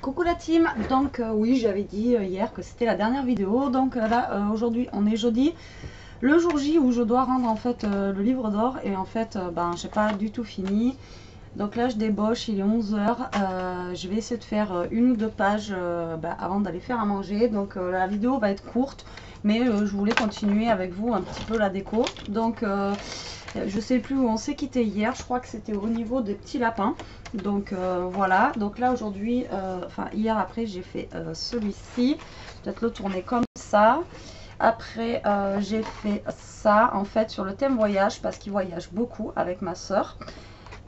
Coucou la team, donc oui j'avais dit hier que c'était la dernière vidéo, donc là aujourd'hui on est jeudi, le jour J où je dois rendre en fait le livre d'or et en fait ben j'ai pas du tout fini, donc là je débauche, il est 11 h, je vais essayer de faire une ou deux pages avant d'aller faire à manger, donc la vidéo va être courte mais je voulais continuer avec vous un petit peu la déco, donc je sais plus où on s'est quitté hier, je crois que c'était au niveau des petits lapins. Donc voilà, donc là aujourd'hui, enfin hier après j'ai fait celui-ci, peut-être le tourner comme ça. Après j'ai fait ça en fait sur le thème voyage parce qu'il voyage beaucoup avec ma soeur.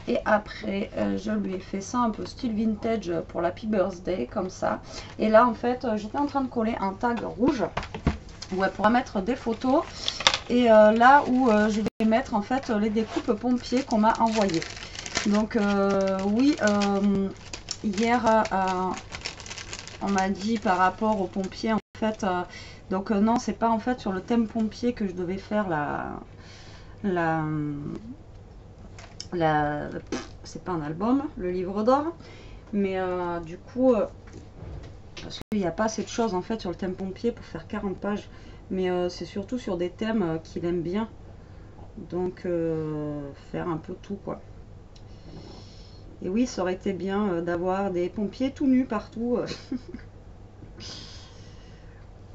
Et après je lui ai fait ça un peu style vintage pour l'Happy Birthday comme ça. Et là en fait j'étais en train de coller un tag rouge où elle pourra mettre des photos. Et là où je vais mettre en fait les découpes pompiers qu'on m'a envoyées. Donc oui, hier on m'a dit par rapport aux pompiers en fait, donc non c'est pas en fait sur le thème pompier que je devais faire c'est pas un album, le livre d'or, mais du coup parce qu'il n'y a pas assez de choses en fait sur le thème pompier pour faire 40 pages, mais c'est surtout sur des thèmes qu'il aime bien, donc faire un peu tout quoi. Et oui, ça aurait été bien d'avoir des pompiers tout nus partout.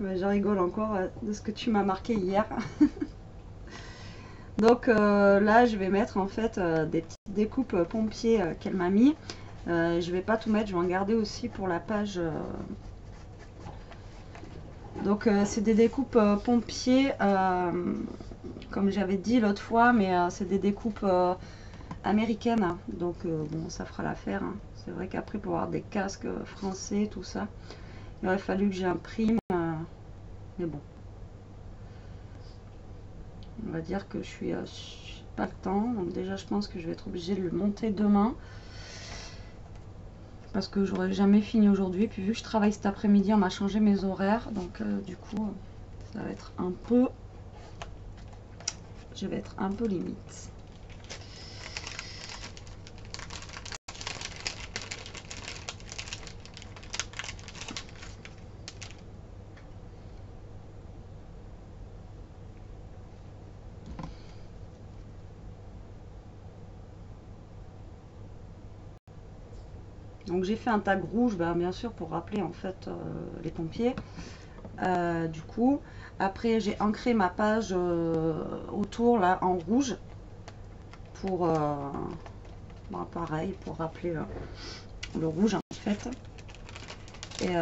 Je rigole encore de ce que tu m'as marqué hier. Donc là, je vais mettre en fait des petites découpes pompiers qu'elle m'a mis. Je vais pas tout mettre, je vais en garder aussi pour la page. Donc c'est des découpes pompiers, comme j'avais dit l'autre fois, mais c'est des découpes américaine, donc bon ça fera l'affaire, hein. C'est vrai qu'après pour avoir des casques français tout ça il aurait fallu que j'imprime, mais bon on va dire que je suis pas le temps, donc déjà je pense que je vais être obligée de le monter demain parce que j'aurais jamais fini aujourd'hui, puis vu que je travaille cet après-midi on m'a changé mes horaires, donc du coup ça va être un peu, je vais être un peu limite. Donc j'ai fait un tag rouge, bien sûr pour rappeler en fait les pompiers. Du coup, après j'ai ancré ma page autour là en rouge pour pareil pour rappeler le rouge en fait. Et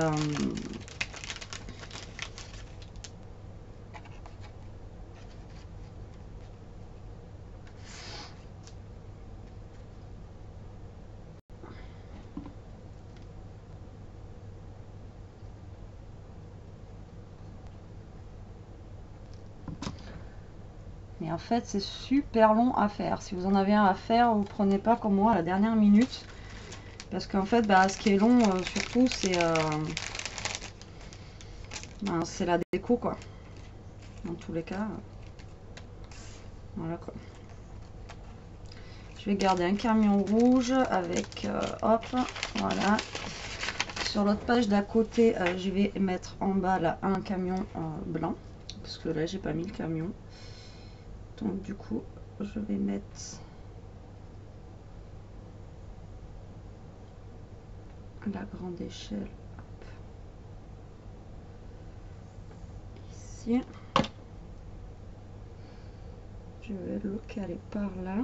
en fait c'est super long à faire. Si vous en avez un à faire, vous prenez pas comme moi à la dernière minute, parce qu'en fait ce qui est long surtout c'est la déco quoi, dans tous les cas. Voilà quoi. Je vais garder un camion rouge avec hop, voilà. Sur l'autre page d'à côté, je vais mettre en bas là un camion blanc, parce que là j'ai pas mis le camion. Donc du coup, je vais mettre la grande échelle hop, ici. Je vais le caler par là.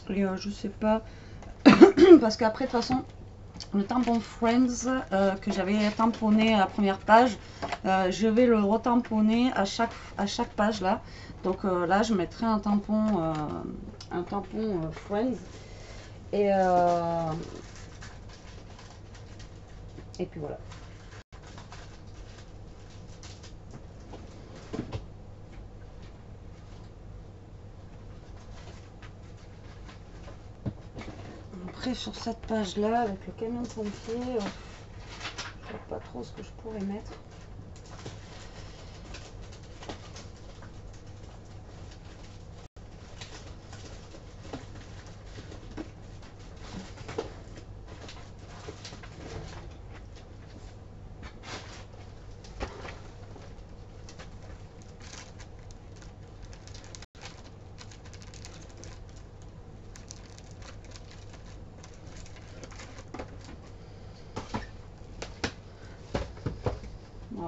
Et je sais pas, parce qu'après de toute façon, le tampon Friends que j'avais tamponné à la première page, je vais le retamponner à chaque page là. Donc là, je mettrai un tampon Friends et puis voilà. Après sur cette page là avec le camion de pompier, je sais pas trop ce que je pourrais mettre.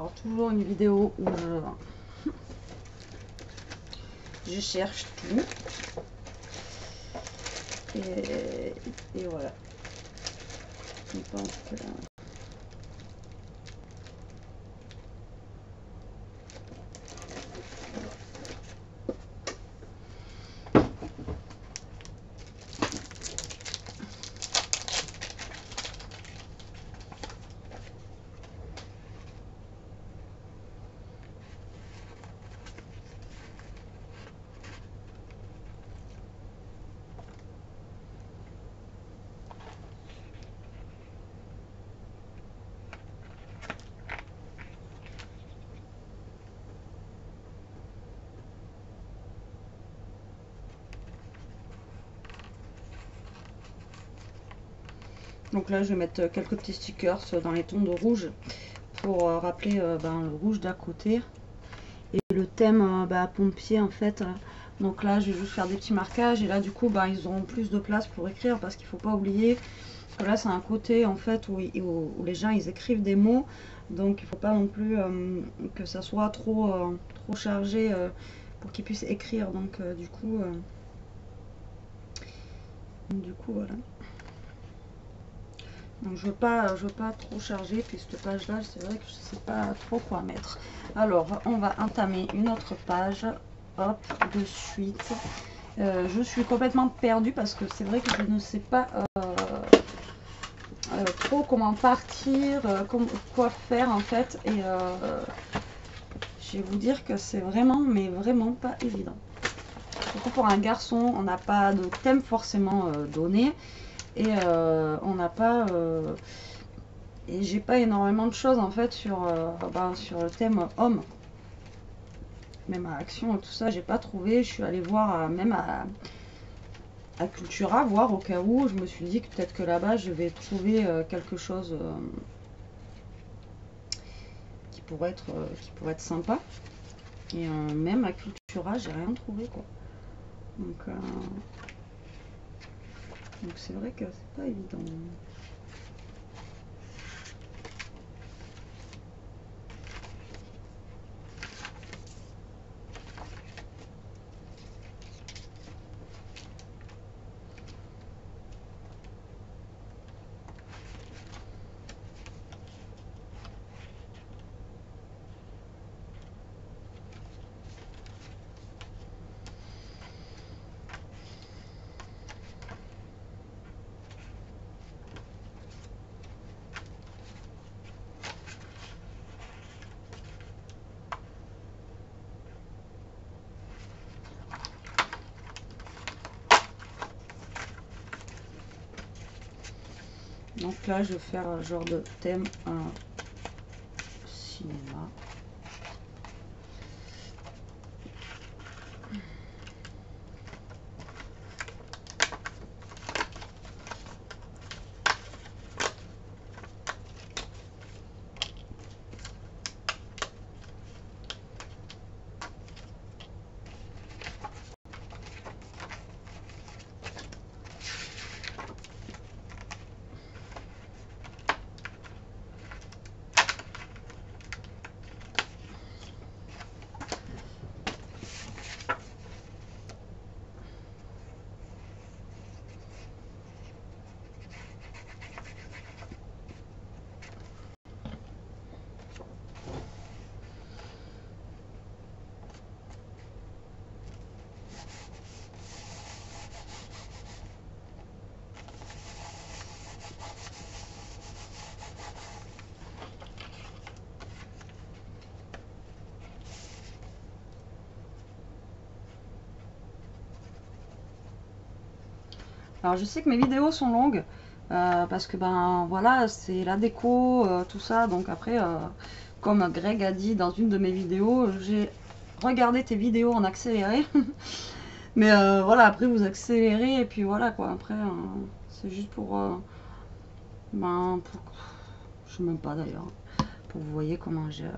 Alors toujours une vidéo où je cherche tout. Et voilà. Je pense que... Donc là, je vais mettre quelques petits stickers dans les tons de rouge pour rappeler le rouge d'à côté. Et le thème pompier en fait. Donc là, je vais juste faire des petits marquages. Et là, du coup, ils auront plus de place pour écrire parce qu'il ne faut pas oublier que là, c'est un côté en fait où les gens ils écrivent des mots. Donc il ne faut pas non plus que ça soit trop chargé pour qu'ils puissent écrire. Donc du coup voilà. Donc je veux pas trop charger, puis cette page là c'est vrai que je sais pas trop quoi mettre. Alors on va entamer une autre page, hop, de suite. Je suis complètement perdue parce que c'est vrai que je ne sais pas trop comment partir, quoi faire en fait, et je vais vous dire que c'est vraiment mais vraiment pas évident. Surtout pour un garçon, on n'a pas de thème forcément donné. Et on n'a pas et j'ai pas énormément de choses en fait sur le thème homme, même à Action et tout ça, j'ai pas trouvé. Je suis allée voir même à Cultura, voir au cas où. Je me suis dit que peut-être que là-bas je vais trouver quelque chose qui pourrait être sympa. Et même à Cultura, j'ai rien trouvé quoi. Donc c'est vrai que c'est pas évident. Donc là, je vais faire un genre de thème cinéma. Alors je sais que mes vidéos sont longues parce que voilà, c'est la déco, tout ça. Donc après, comme Greg a dit dans une de mes vidéos, j'ai regardé tes vidéos en accéléré. Mais voilà, après vous accélérez et puis voilà quoi. Après, c'est juste pour, je sais même pas d'ailleurs, pour vous voyez comment j'ai...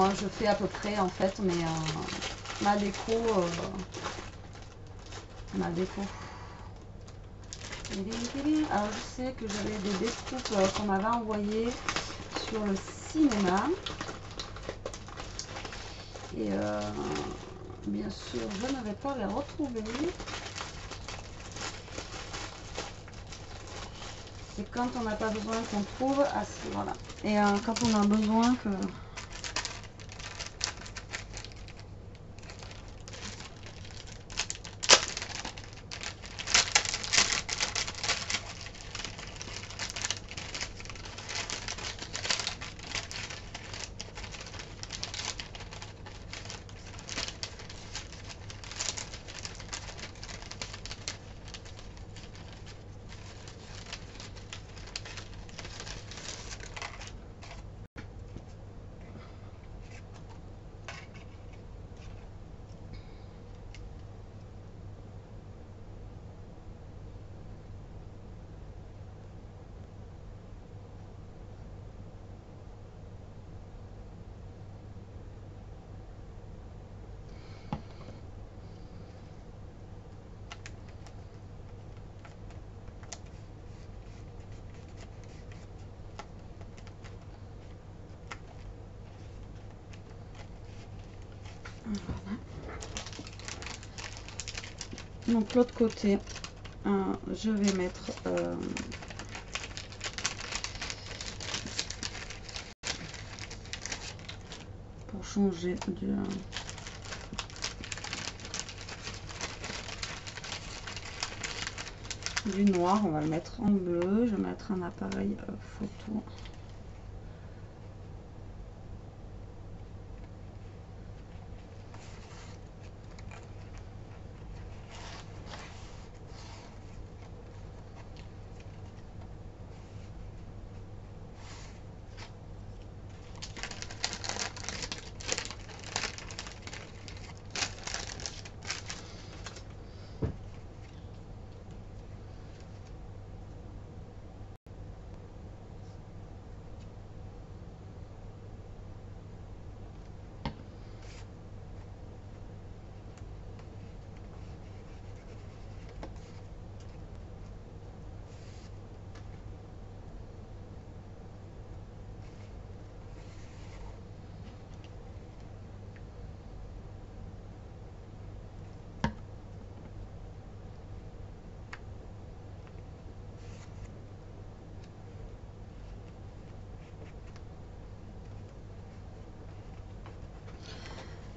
moi je fais à peu près en fait ma déco. Ma déco. Alors je sais que j'avais des découpes qu'on m'avait envoyées sur le cinéma. Et bien sûr, je ne vais pas les retrouver. C'est quand on n'a pas besoin qu'on trouve. Ah, voilà. Et quand on a besoin que... Voilà. Donc l'autre côté, je vais mettre pour changer du noir, on va le mettre en bleu. Je vais mettre un appareil photo.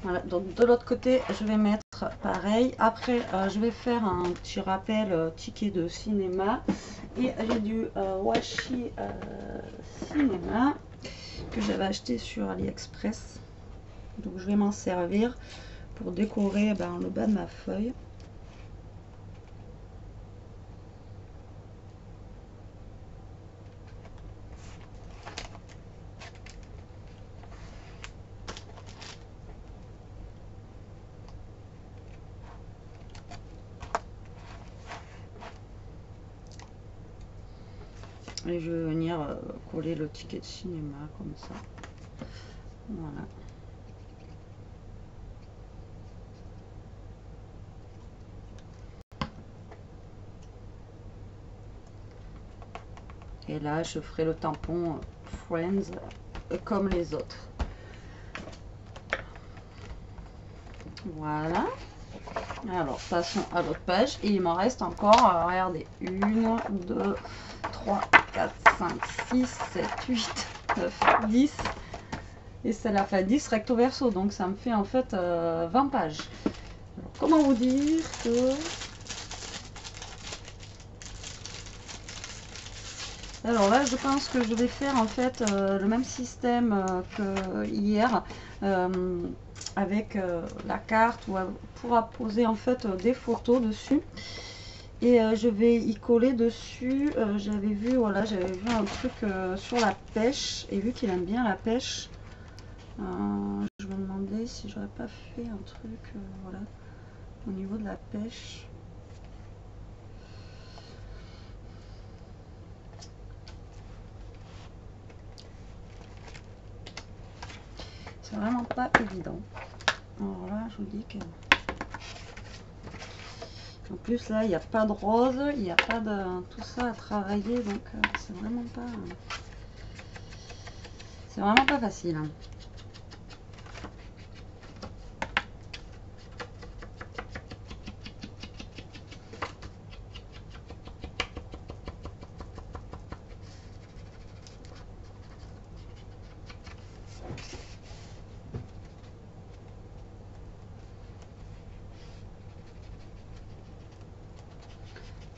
Voilà, donc de l'autre côté, je vais mettre pareil. Après, je vais faire un petit rappel ticket de cinéma. Et j'ai du washi cinéma que j'avais acheté sur AliExpress. Donc je vais m'en servir pour décorer le bas de ma feuille. Et je vais venir coller le ticket de cinéma comme ça. Voilà. Et là, je ferai le tampon Friends comme les autres. Voilà. Alors, passons à l'autre page. Et il m'en reste encore, regardez, 1, 2, 3, 4, 5, 6, 7, 8, 9, 10. Et c'est la fin 10 recto verso. Donc, ça me fait en fait 20 pages. Alors, comment vous dire que... Alors là, je pense que je vais faire en fait le même système que hier avec la carte où on pourra poser en fait des photos dessus. Et je vais y coller dessus. J'avais vu, voilà, j'avais vu un truc sur la pêche. Et vu qu'il aime bien la pêche, je me demandais si j'aurais pas fait un truc, voilà, au niveau de la pêche. c'est vraiment pas évident. Alors là, je vous dis que... En plus, là, il n'y a pas de rose, il n'y a pas de tout ça à travailler, donc c'est vraiment pas... C'est vraiment pas facile. Hein.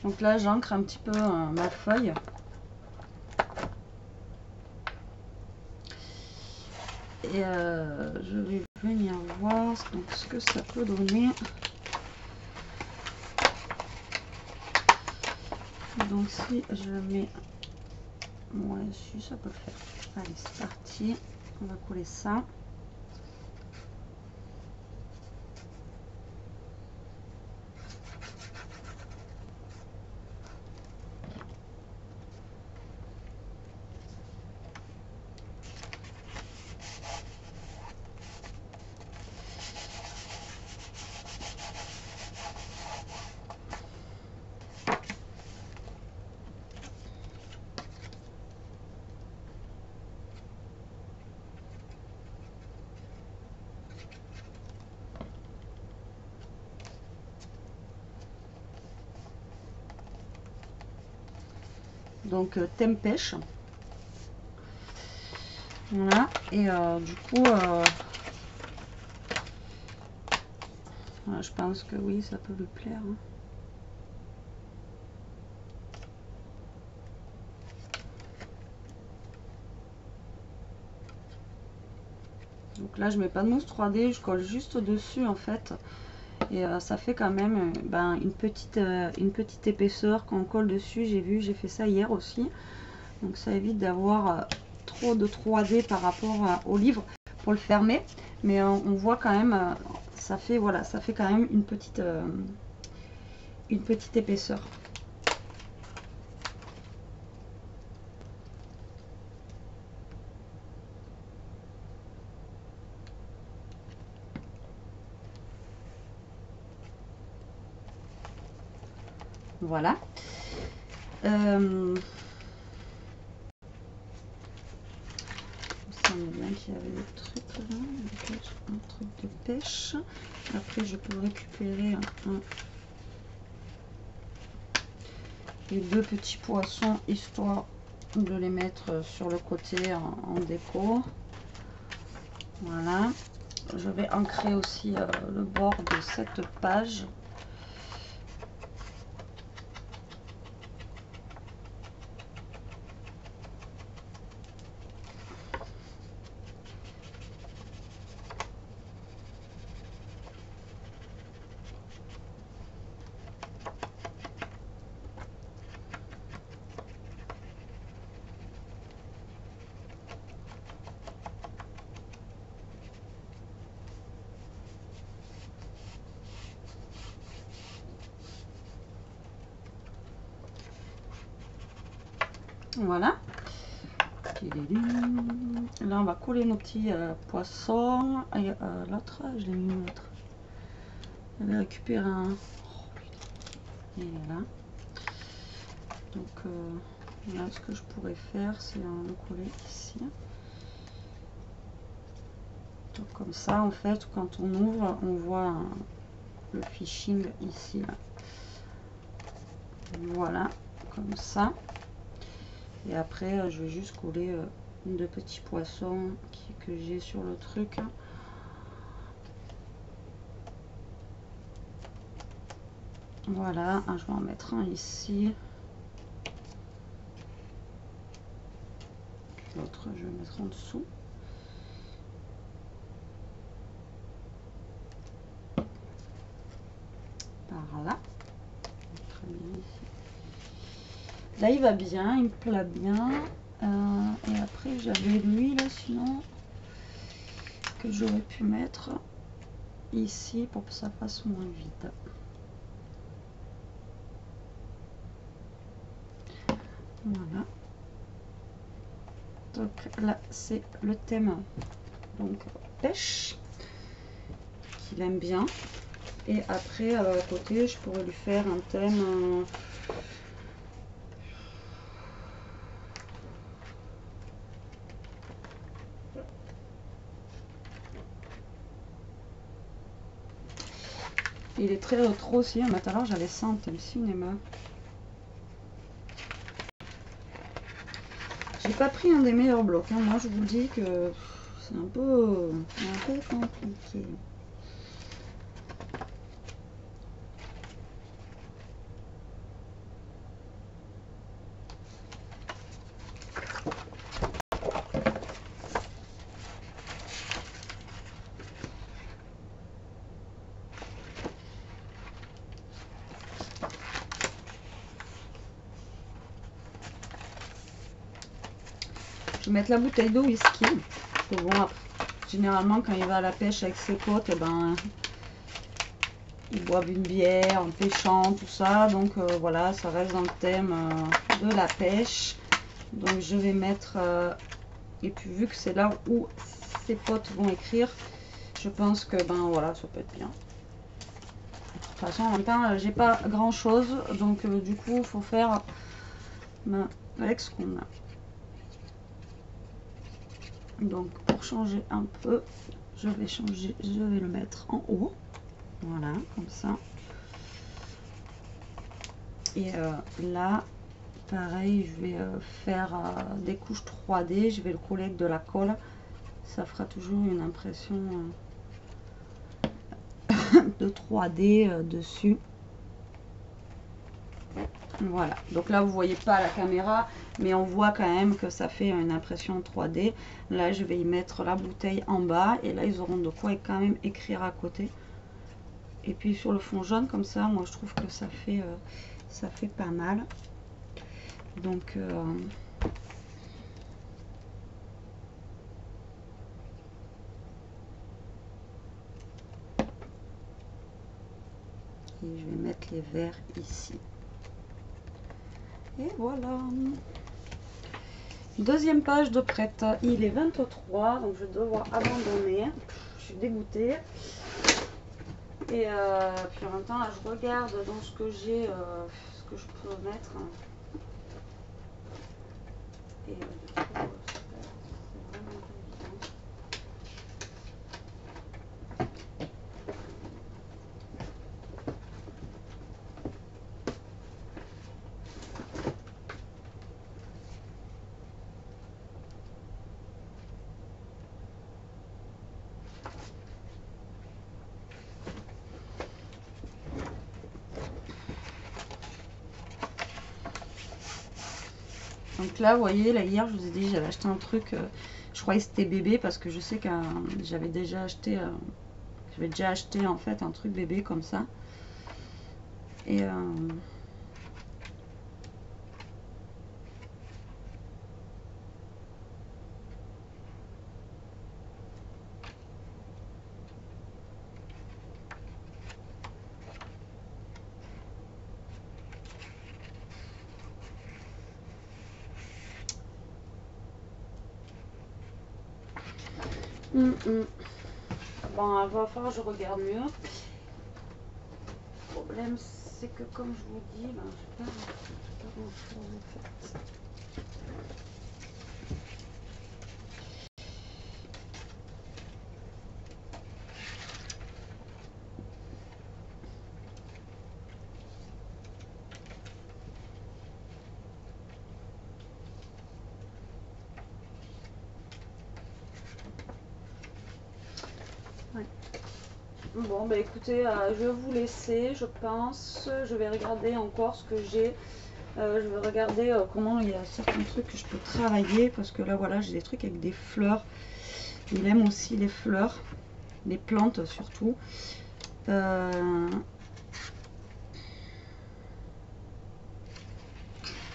Donc là, j'ancre un petit peu ma feuille. Et je vais venir voir donc, ce que ça peut donner. Donc si je mets moi dessus, ça peut le faire. Allez, c'est parti. On va coller ça. Donc thème pêche. Voilà. Et du coup, je pense que oui, ça peut lui plaire. Hein. Donc là, je mets pas de mousse 3D, je colle juste dessus en fait. Et ça fait quand même une petite épaisseur quand on colle dessus. J'ai fait ça hier aussi. Donc ça évite d'avoir trop de 3D par rapport au livre pour le fermer. Mais on voit quand même, ça fait quand même une petite épaisseur. Voilà. Bien qu'il y avait des trucs là, un truc de pêche. Après, je peux récupérer les deux petits poissons histoire de les mettre sur le côté en déco. Voilà. Je vais ancrer aussi le bord de cette page. Voilà. Là, on va coller nos petits poissons. Et l'autre, je l'ai mis l'autre. J'avais récupéré un. Et là. Donc, là, ce que je pourrais faire, c'est le coller ici. Donc, comme ça, en fait, quand on ouvre, on voit le phishing ici. Là. Voilà, comme ça. Et après, je vais juste coller deux petits poissons que j'ai sur le truc. Voilà, je vais en mettre un ici. L'autre, je vais mettre en dessous. Par là. Très bien ici. Là, il va bien, il me plaît bien. Et après, j'avais lui là, sinon, que j'aurais pu mettre ici pour que ça passe moins vite. Voilà. Donc là, c'est le thème donc pêche, qu'il aime bien. Et après, à côté, je pourrais lui faire un thème... Il est très trop aussi, mais tout à l'heure j'avais ça en thème cinéma. J'ai pas pris un des meilleurs blocs, hein. Moi je vous dis que c'est un peu compliqué. Je vais mettre la bouteille de whisky. Que bon, après, généralement, quand il va à la pêche avec ses potes, eh ben, ils boivent une bière en pêchant, tout ça. Donc voilà, ça reste dans le thème de la pêche. Donc je vais mettre... et puis vu que c'est là où ses potes vont écrire, je pense que ben voilà, ça peut être bien. De toute façon, en même temps, j'ai pas grand chose. Donc du coup, il faut faire avec ce qu'on a. Donc pour changer un peu, je vais le mettre en haut, voilà, comme ça. Et là, pareil, je vais faire des couches 3D, je vais le coller avec de la colle, ça fera toujours une impression de 3D dessus. Voilà, donc là vous voyez pas la caméra, mais on voit quand même que ça fait une impression 3D. Là je vais y mettre la bouteille en bas et là ils auront de quoi quand même écrire à côté. Et puis sur le fond jaune comme ça, moi je trouve que ça fait pas mal. Donc et je vais mettre les verres ici. Et voilà. Deuxième page de prête. Il est 23, donc je vais devoir abandonner. Je suis dégoûtée. Et puis en même temps, là, je regarde dans ce que j'ai, ce que je peux mettre. Et du coup, c'est vraiment pas évident. Donc là, vous voyez, là hier, je vous ai dit, j'avais acheté un truc, je croyais que c'était bébé parce que je sais que j'avais déjà acheté en fait un truc bébé comme ça. Et bon, il va falloir que je regarde mieux. Le problème, c'est que comme je vous dis, ben, je n'ai pas grand chose en fait. Bon, bah écoutez, je vais vous laisser, je pense. Je vais regarder encore ce que j'ai. Je vais regarder comment il y a certains trucs que je peux travailler. Parce que là, voilà, j'ai des trucs avec des fleurs. Il aime aussi les fleurs, les plantes surtout. Mais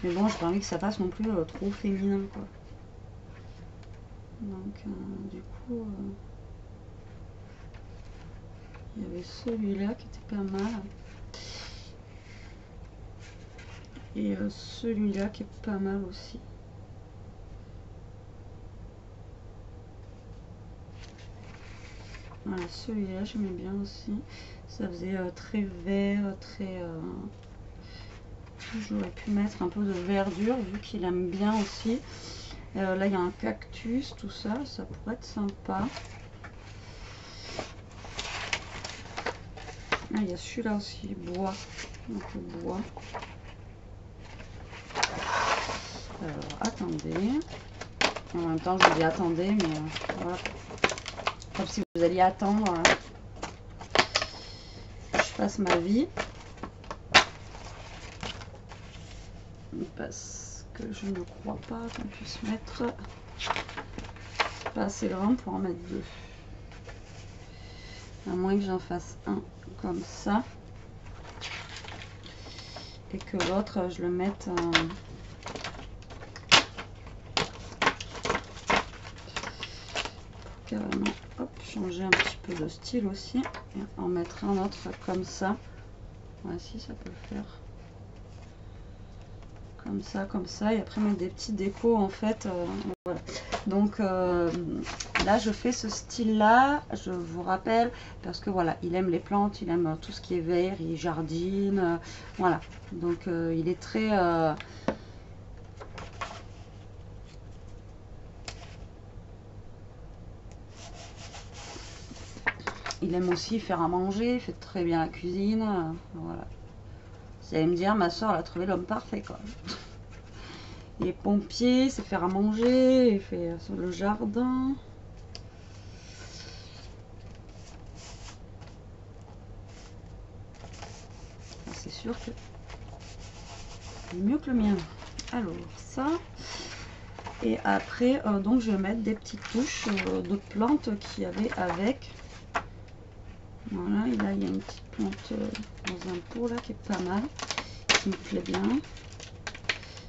bon, j'ai pas envie que ça fasse non plus trop féminin, quoi. Donc, du coup... il y avait celui-là qui était pas mal. Et celui-là qui est pas mal aussi. Voilà, celui-là j'aimais bien aussi. Ça faisait très vert, très... J'aurais pu mettre un peu de verdure vu qu'il aime bien aussi. Là il y a un cactus, tout ça, ça pourrait être sympa. Ah, il y a celui-là aussi, bois. Donc le bois. Alors attendez. En même temps je vous dis attendez, mais voilà. Comme si vous alliez attendre que je fasse ma vie. Parce que je ne crois pas qu'on puisse mettre... C'est pas assez grand pour en mettre deux. À moins que j'en fasse un comme ça. Et que l'autre, je le mette carrément, hop, changer un petit peu de style aussi. Et en mettre un autre comme ça. Voici, ça peut le faire. Comme ça, et après mettre des petits décos en fait. Voilà. Donc là, je fais ce style-là, je vous rappelle, parce que voilà, il aime les plantes, il aime tout ce qui est vert, il jardine, voilà. Donc il est très... il aime aussi faire à manger, il fait très bien la cuisine, voilà. Vous allez me dire, ma soeur, elle a trouvé l'homme parfait, quoi. Il est pompier, il sait faire à manger, il fait sur le jardin. C'est sûr que c'est mieux que le mien. Alors, ça. Et après, donc, je vais mettre des petites touches de plantes qu'il y avait avec. Voilà, et là, il y a une petite plante dans un pot, là, qui est pas mal. Qui me plaît bien.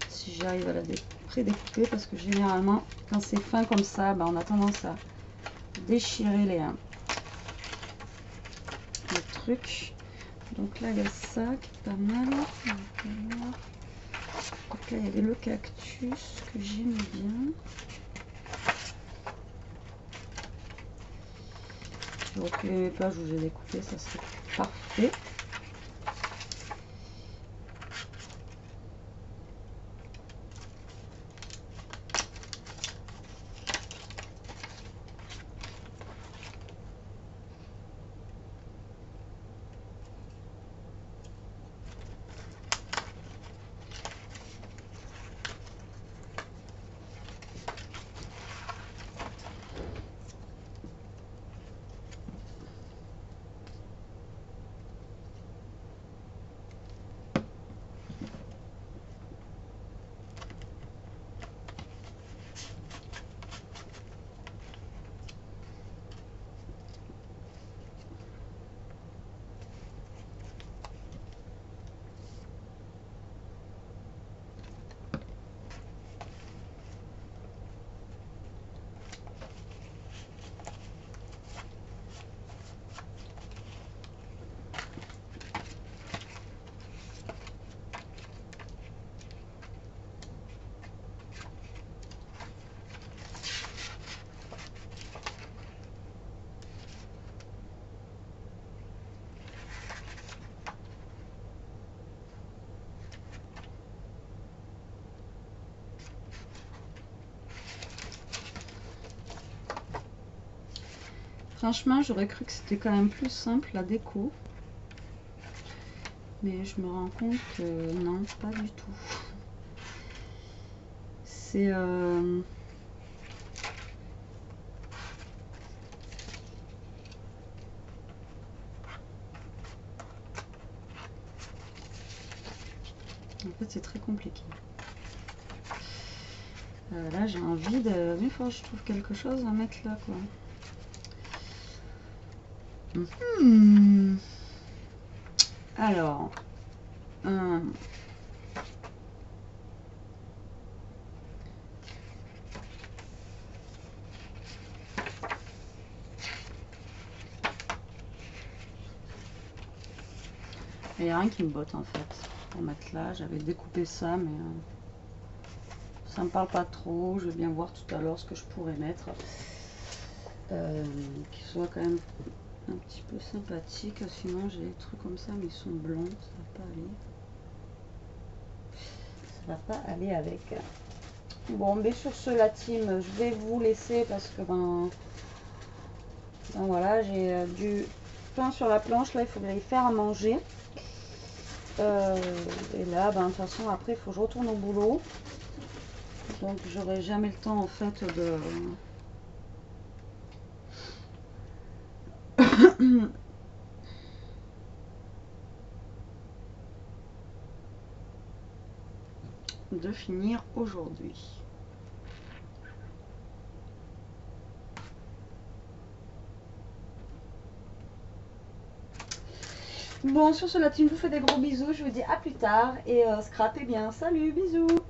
Si j'arrive à la prédécouper, parce que généralement, quand c'est fin comme ça, bah, on a tendance à déchirer les trucs. Donc là, il y a ça qui est pas mal. Donc là, il y avait le cactus que j'aime bien. Je vais reculer mes pages où j'ai découpé, ça serait parfait. Franchement, j'aurais cru que c'était quand même plus simple la déco. Mais je me rends compte que non, pas du tout. C'est... En fait, c'est très compliqué. Là, j'ai envie de... Il faut que je trouve quelque chose à mettre là, quoi. Alors... il n'y a rien qui me botte en fait pour mettre là. J'avais découpé ça, mais ça me parle pas trop. Je vais bien voir tout à l'heure ce que je pourrais mettre. qui soit quand même un petit peu sympathique. Sinon j'ai des trucs comme ça mais ils sont blancs, ça va pas aller. Ça va pas aller avec. Bon, mais sur ce, la team, je vais vous laisser parce que ben voilà, j'ai du pain sur la planche. Là, il faut que j'aille faire à manger. Et là, ben, de toute façon, après, il faut que je retourne au boulot. Donc, j'aurai jamais le temps en fait de finir aujourd'hui. Bon, sur ce, la team, je vous fais des gros bisous. Je vous dis à plus tard et scrapez bien. Salut, bisous!